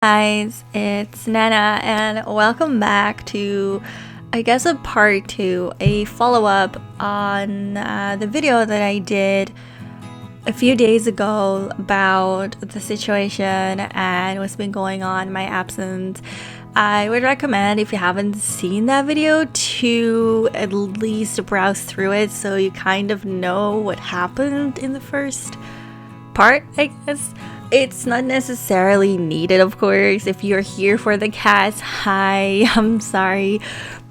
Guys, it's Nenna and welcome back to, I guess, a part 2, a follow-up on the video that I did a few days ago about the situation and what's been going on in my absence. I would recommend, if you haven't seen that video, to at least browse through it so you kind of know what happened in the first part, I guess. It's not necessarily needed, of course. If you're here for the cast, hi, I'm sorry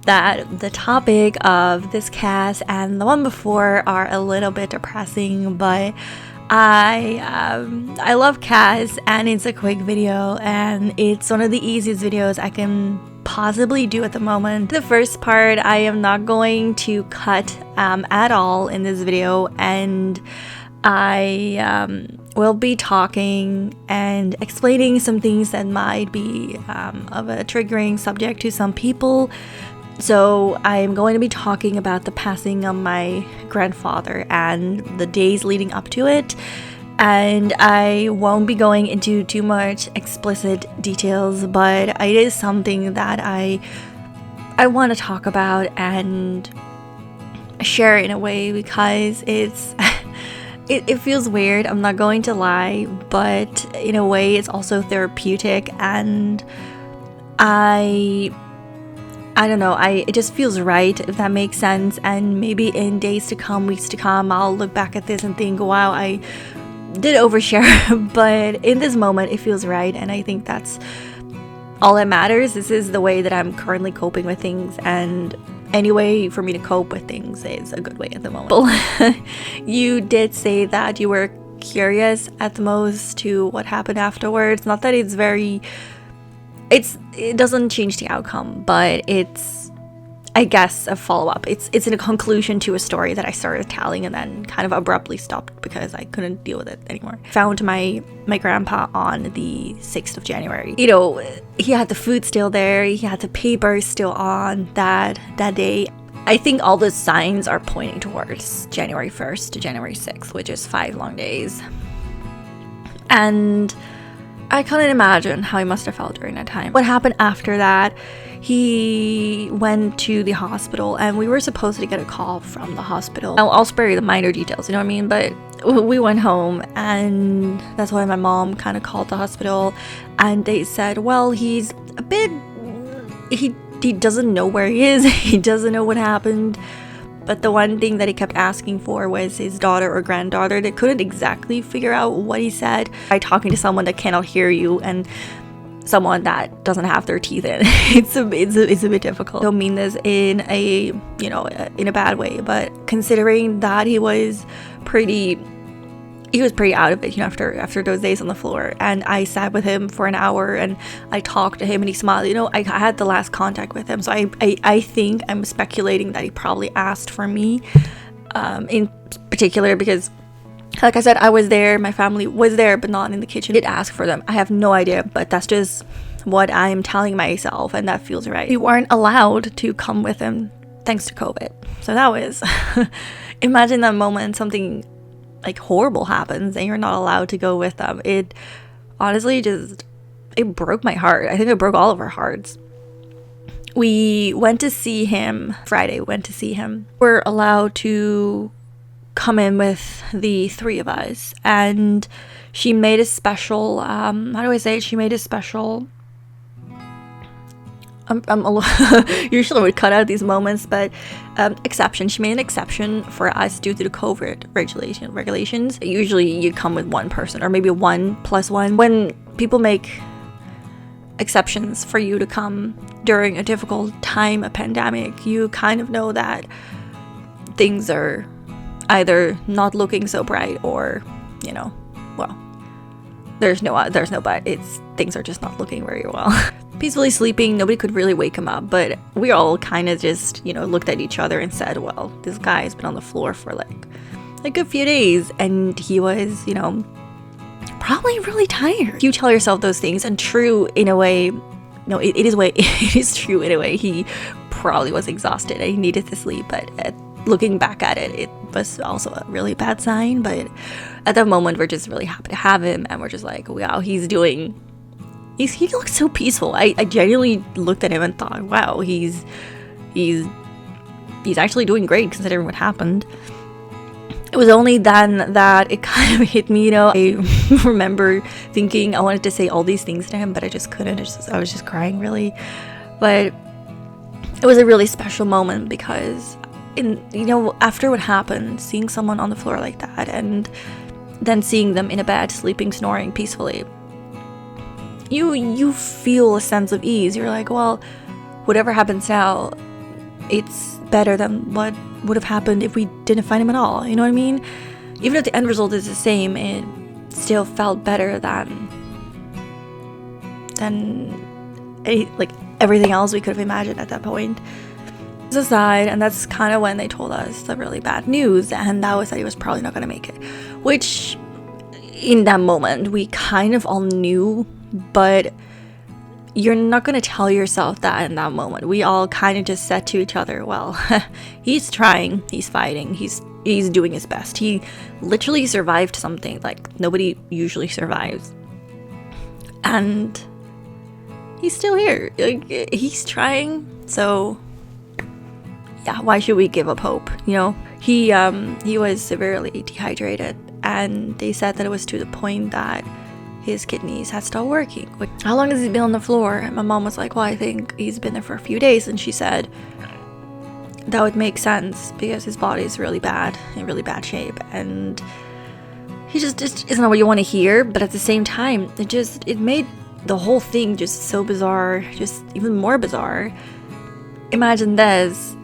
that the topic of this cast and the one before are a little bit depressing, but I love cast and it's a quick video and it's one of the easiest videos I can possibly do at the moment. The first part I am not going to cut at all in this video, and I will be talking and explaining some things that might be of a triggering subject to some people. So I'm going to be talking about the passing of my grandfather and the days leading up to it, and I won't be going into too much explicit details, but it is something that I want to talk about and share in a way because it's It feels weird, I'm not going to lie, but in a way it's also therapeutic, and I don't know, it just feels right, if that makes sense. And maybe in days to come, weeks to come, I'll look back at this and think, wow, I did overshare, but in this moment it feels right, and I think that's all that matters. This is the way that I'm currently coping with things, and any way for me to cope with things is a good way at the moment. You did say that you were curious at the most to what happened afterwards. Not that it doesn't change the outcome, but it's, I guess, a follow-up. It's in a conclusion to a story that I started telling and then kind of abruptly stopped because I couldn't deal with it anymore. Found my grandpa on the 6th of January. You know, he had the food still there, he had the paper still on that day. I think all the signs are pointing towards January 1st to January 6th, which is 5 long days. And I couldn't imagine how he must have felt during that time. What happened after that, he went to the hospital and we were supposed to get a call from the hospital. I'll spare you the minor details, you know what I mean? But we went home, and that's why my mom kind of called the hospital, and they said, well, he's a bit, he doesn't know where he is, he doesn't know what happened. But the one thing that he kept asking for was his daughter or granddaughter. They couldn't exactly figure out what he said. By talking to someone that cannot hear you and someone that doesn't have their teeth in, it's a bit difficult. I don't mean this in a, you know, in a bad way, but considering that he was pretty out of it, you know, after those days on the floor, and I sat with him for an hour and I talked to him and he smiled. You know, I had the last contact with him, so I think I'm speculating that he probably asked for me in particular because, like I said, I was there, my family was there, but not in the kitchen. He did ask for them. I have no idea, but that's just what I'm telling myself, and that feels right. We weren't allowed to come with him thanks to COVID, so that was imagine that moment, something like horrible happens and you're not allowed to go with them. It honestly it broke my heart. I think it broke all of our hearts. We went to see him Friday. We're allowed to come in with the 3 of us, and she made a special she made a special usually I would cut out these moments, but exception. She made an exception for us due to the COVID regulations. Usually you come with one person or maybe 1+1. When people make exceptions for you to come during a difficult time, a pandemic, you kind of know that things are either not looking so bright or, you know, well, there's no but, things are just not looking very well. Peacefully sleeping, nobody could really wake him up, but we all kind of just, you know, looked at each other and said, well, this guy has been on the floor for like a few days, and he was, you know, probably really tired. You tell yourself those things, and true in a way, no, it is true in a way, he probably was exhausted and he needed to sleep, but looking back at it, it was also a really bad sign. But at that moment, we're just really happy to have him, and we're just like, wow, he's doing he looked so peaceful. I genuinely looked at him and thought, wow, he's actually doing great considering what happened. It was only then that it kind of hit me, you know. I remember thinking I wanted to say all these things to him, but I just couldn't. I was just crying, really. But it was a really special moment because, after what happened, seeing someone on the floor like that and then seeing them in a bed, sleeping, snoring peacefully, you feel a sense of ease. You're like, well, whatever happens now, it's better than what would have happened if we didn't find him at all. You know what I mean? Even if the end result is the same, it still felt better than everything else we could have imagined at that point. Aside, and that's kind of when they told us the really bad news, and that was that he was probably not going to make it, which in that moment we kind of all knew, but you're not going to tell yourself that in that moment. We all kind of just said to each other, well, he's trying, he's fighting, he's doing his best. He literally survived something like nobody usually survives, and he's still here. Like, he's trying. So yeah, why should we give up hope? You know, he was severely dehydrated, and they said that it was to the point that his kidneys had stopped working. How long has he been on the floor? And my mom was like, well, I think he's been there for a few days. And she said that would make sense because his body is really bad, in really bad shape, and he just isn't what you want to hear. But at the same time, it made the whole thing just so bizarre, just even more bizarre. Imagine this.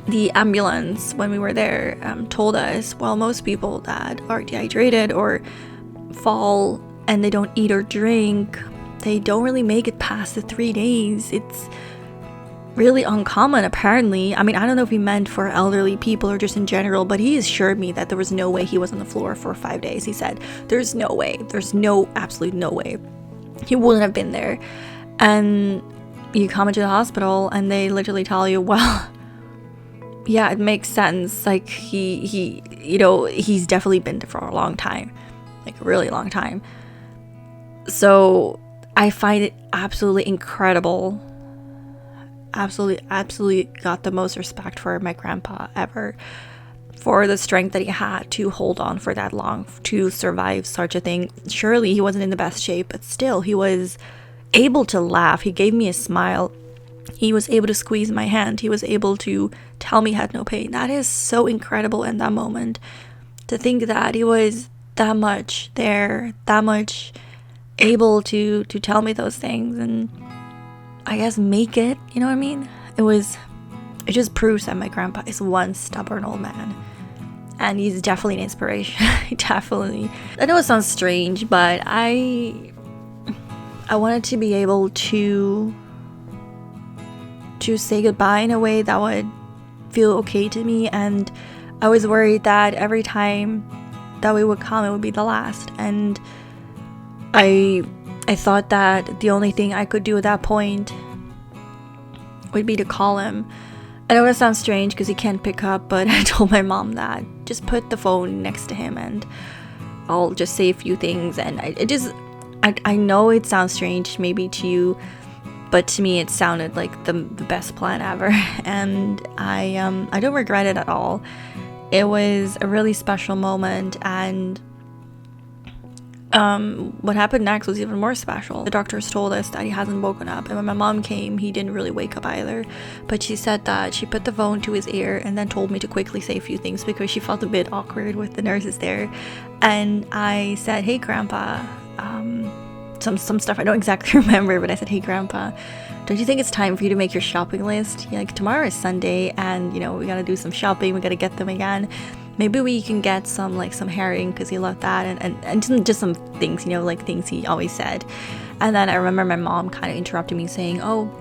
The ambulance, when we were there, told us, well, most people that are dehydrated or fall and they don't eat or drink, they don't really make it past the 3 days. It's really uncommon, apparently. I mean, I don't know if he meant for elderly people or just in general, but he assured me that there was no way he was on the floor for 5 days. He said, there's no way, absolute no way he wouldn't have been there. And you come into the hospital and they literally tell you, well, yeah, it makes sense. Like, he's definitely been there for a long time, like a really long time. So I find it absolutely incredible. Absolutely got the most respect for my grandpa ever, for the strength that he had to hold on for that long, to survive such a thing. Surely he wasn't in the best shape, but still he was able to laugh. He gave me a smile. He was able to squeeze my hand. He was able to tell me he had no pain. That is so incredible in that moment, to think that he was that much there, that much able to tell me those things and I guess make it, you know what I mean? It just proves that my grandpa is one stubborn old man, and he's definitely an inspiration. Definitely. I know it sounds strange, but I wanted to be able to say goodbye in a way that would feel okay to me, and I was worried that every time that we would come, it would be the last. And I thought that the only thing I could do at that point would be to call him. I know that sounds strange because he can't pick up, but I told my mom that just put the phone next to him and I'll just say a few things. And I know it sounds strange maybe to you, but to me it sounded like the best plan ever. And I don't regret it at all. It was a really special moment, and what happened next was even more special. The doctors told us that he hasn't woken up, and when my mom came, he didn't really wake up either. But she said that she put the phone to his ear and then told me to quickly say a few things because she felt a bit awkward with the nurses there. And I said, hey grandpa, some stuff I don't exactly remember, but I said, hey grandpa, don't you think it's time for you to make your shopping list? Like, tomorrow is Sunday and we gotta do some shopping, we gotta get them again. Maybe we can get some herring because he loved that, and just some things, like things he always said. And then I remember my mom kind of interrupted me saying, oh,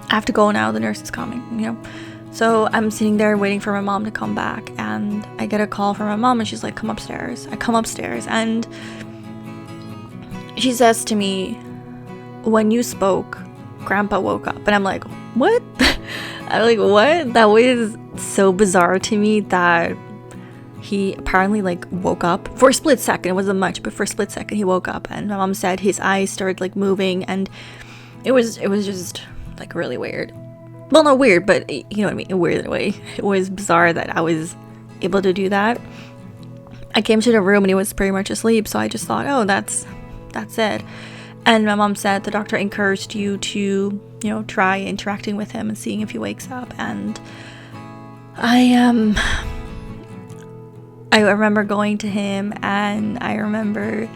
I have to go now, the nurse is coming, So I'm sitting there waiting for my mom to come back, and I get a call from my mom and she's like, come upstairs. I come upstairs and she says to me, when you spoke, Grandpa woke up. And I'm like, what? I'm like, what? That was so bizarre to me that he apparently like woke up for a split second. It wasn't much, but for a split second he woke up, and my mom said his eyes started like moving, and it was just like really weird. Well, not weird, but you know what I mean, weird in a way. It was bizarre that I was able to do that. I came to the room and he was pretty much asleep, so I just thought, oh, that's it. And my mom said the doctor encouraged you to, you know, try interacting with him and seeing if he wakes up. And I remember going to him, and I remember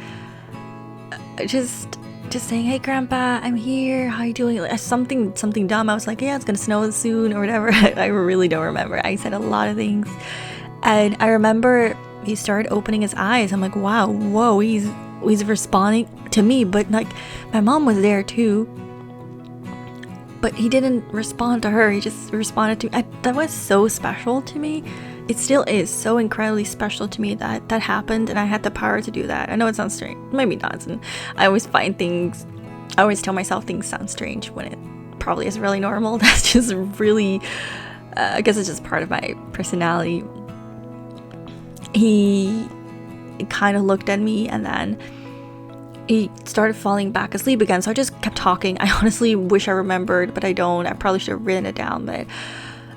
just saying, hey grandpa, I'm here, how you doing? Like, something dumb. I was like, yeah, it's gonna snow soon or whatever. I really don't remember. I said a lot of things, and I remember he started opening his eyes. I'm like, wow, whoa, he's responding to me, but like my mom was there too, but he didn't respond to her, he just responded to me. That was so special to me. It still is so incredibly special to me that happened, and I had the power to do that. I know it sounds strange, maybe not, and I always tell myself things sound strange when it probably is really normal. That's just really I guess it's just part of my personality. He kind of looked at me, and then he started falling back asleep again, so I just kept talking. I honestly wish I remembered, but I don't. I probably should have written it down, but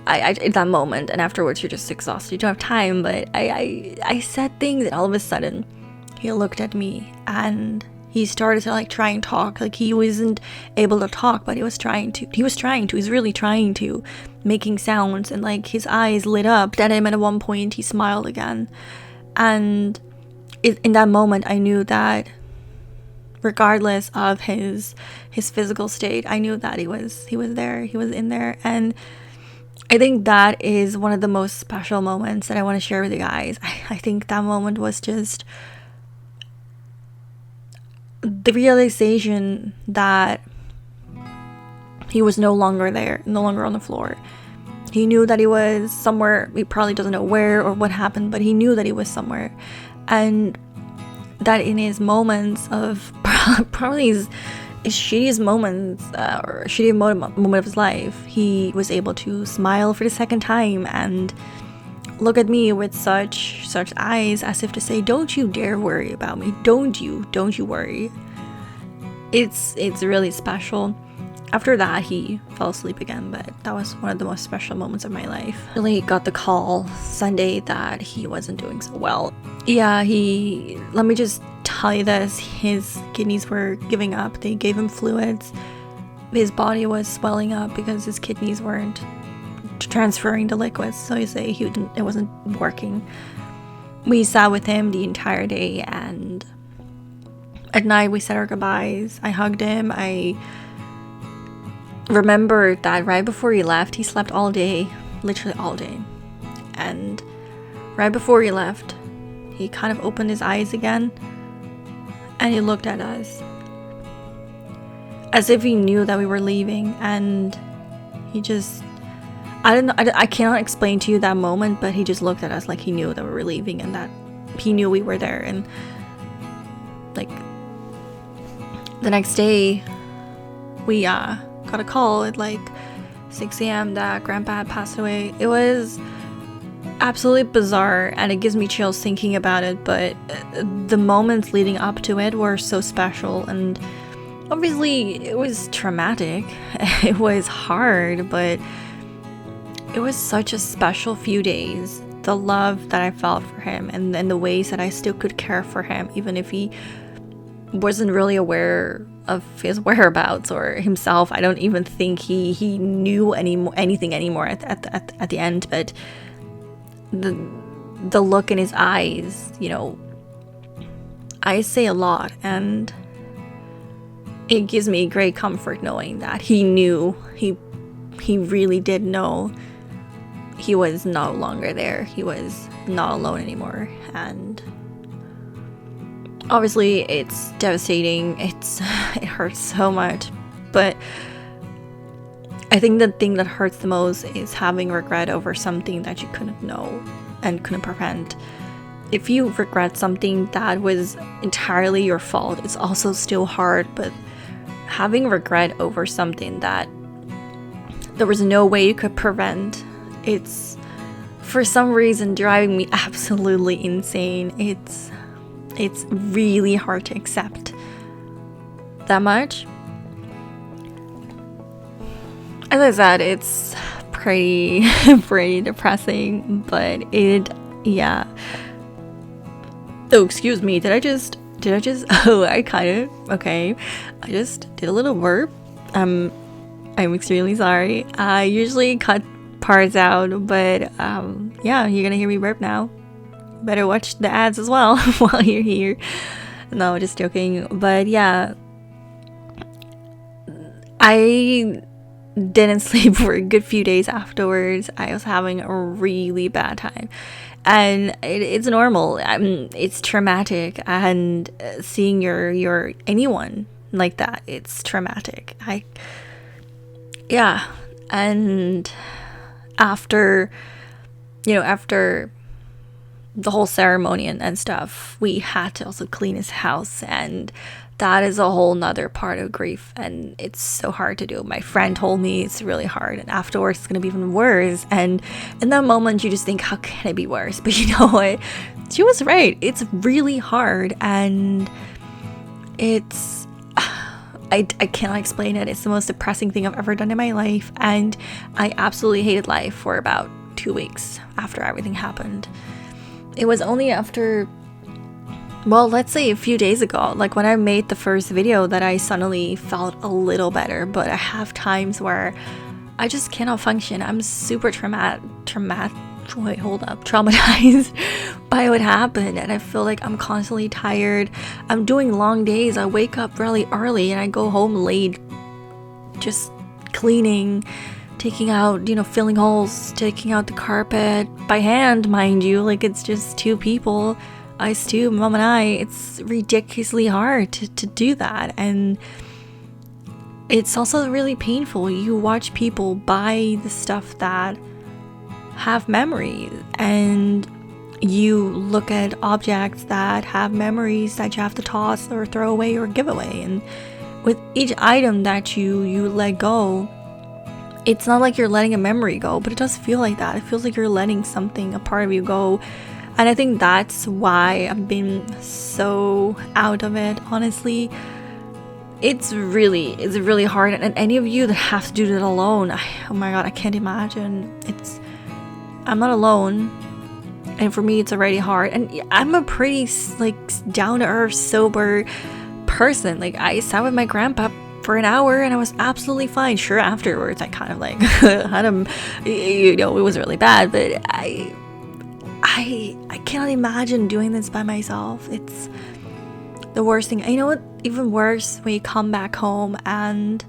I in that moment, and afterwards you're just exhausted, you don't have time, but I said things, and all of a sudden he looked at me and he started to like try and talk. Like he wasn't able to talk, but he was really trying to, making sounds, and like his eyes lit up at him, and at one point he smiled again. And in that moment I knew that regardless of his physical state, I knew that he was there, he was in there. And I think that is one of the most special moments that I want to share with you guys. I think that moment was just the realization that he was no longer there, no longer on the floor. He knew that he was somewhere. He probably doesn't know where or what happened, but he knew that he was somewhere. And that in his moments of probably his shittiest moments or shittiest moment of his life, he was able to smile for the second time and look at me with such eyes, as if to say, don't you dare worry about me, don't you worry. It's really special. After that he fell asleep again, but that was one of the most special moments of my life. Really got the call Sunday that he wasn't doing so well. Yeah, let me just tell you this, his kidneys were giving up. They gave him fluids. His body was swelling up because his kidneys weren't transferring the liquids, so you say it wasn't working. We sat with him the entire day, and at night we said our goodbyes. I hugged him. I remember that right before he left, he slept all day, literally all day, and right before he left, he kind of opened his eyes again, and he looked at us as if he knew that we were leaving. And he just, I don't know, I cannot explain to you that moment, but he just looked at us like he knew that we were leaving, and that he knew we were there. And like the next day we got a call at like 6 a.m. that grandpa had passed away. It was absolutely bizarre, and it gives me chills thinking about it, but the moments leading up to it were so special. And obviously it was traumatic, it was hard, but it was such a special few days. The love that I felt for him, and the ways that I still could care for him, even if he wasn't really aware of his whereabouts or himself. I don't even think he knew anything anymore at the end, but the look in his eyes, you know, I say a lot, and it gives me great comfort knowing that he knew, he really did know he was no longer there. He was not alone anymore. And obviously it's devastating, it hurts so much, but I think the thing that hurts the most is having regret over something that you couldn't know and couldn't prevent. If you regret something that was entirely your fault, it's also still hard, but having regret over something that there was no way you could prevent, it's for some reason driving me absolutely insane. It's really hard to accept that much. As I said, it's pretty depressing, but yeah. Oh, excuse me, did I just oh, okay, I just did a little burp. I'm extremely sorry. I usually cut parts out, but yeah, you're gonna hear me burp now. Better watch the ads as well while you're here. No, just joking. But yeah, I didn't sleep for a good few days afterwards. I was having a really bad time, and it's normal. It's traumatic, and seeing your anyone like that, it's traumatic. Yeah, and after the whole ceremony and stuff, we had to also clean his house, and that is a whole nother part of grief, and it's so hard to do. My friend told me it's really hard, and afterwards it's gonna be even worse, and in that moment you just think, how can it be worse? But you know what, she was right. It's really hard, and it's I cannot explain it. It's the most depressing thing I've ever done in my life, and I absolutely hated life for about 2 weeks after everything happened. It was only after, well, let's say a few days ago, like when I made the first video, that I suddenly felt a little better. But I have times where I just cannot function. I'm super traumatized by what happened, and I feel like I'm constantly tired. I'm doing long days. I wake up really early and I go home late, just cleaning, taking out, filling holes, taking out the carpet by hand, mind you. Like, it's just two people, us two, mom and I. It's ridiculously hard to do that, and it's also really painful. You watch people buy the stuff that have memories, and you look at objects that have memories that you have to toss or throw away or give away, and with each item that you let go, it's not like you're letting a memory go, but it does feel like that. It feels like you're letting something, a part of you, go. And I think that's why I've been so out of it, honestly. It's really hard, and any of you that have to do that alone, oh my god, I can't imagine. I'm not alone, and for me it's already hard, and I'm a pretty down-to-earth, sober person. Like, I sat with my grandpa for an hour and I was absolutely fine. Sure, afterwards I kind of had him, it was really bad, but I cannot imagine doing this by myself. It's the worst thing. You know what, even worse, when you come back home and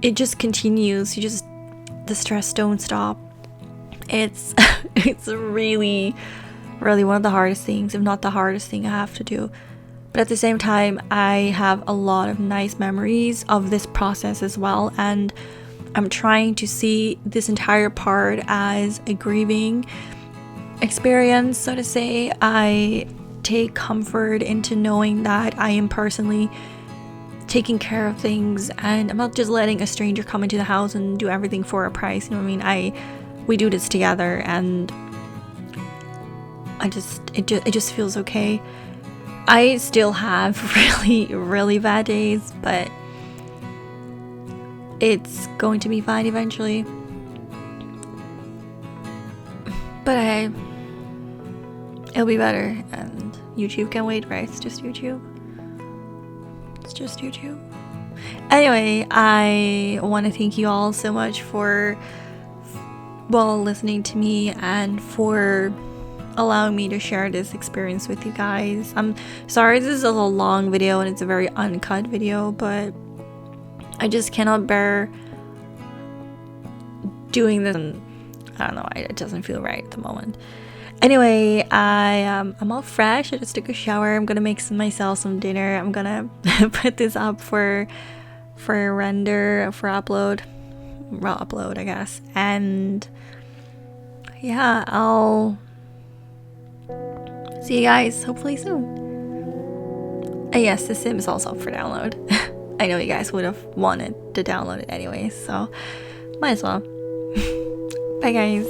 it just continues, the stress don't stop. It's really one of the hardest things, if not the hardest thing I have to do. But at the same time, I have a lot of nice memories of this process as well, and I'm trying to see this entire part as a grieving experience, so to say. I take comfort into knowing that I am personally taking care of things, and I'm not just letting a stranger come into the house and do everything for a price. You know what I mean? We do this together, and it just feels okay. I still have really bad days, but it's going to be fine eventually. But it'll be better, and YouTube can wait, right? It's just YouTube. Anyway, I want to thank you all so much for listening to me and for allowing me to share this experience with you guys. I'm sorry this is a long video and it's a very uncut video, but I just cannot bear doing this. I don't know, it doesn't feel right at the moment. Anyway, I'm all fresh. I just took a shower. I'm gonna make myself some dinner. I'm gonna put this up for render, for upload, raw upload, I guess. And yeah, I'll see you guys hopefully soon. And yes, The Sim is also up for download. I know you guys would have wanted to download it anyway, so might as well. Bye guys.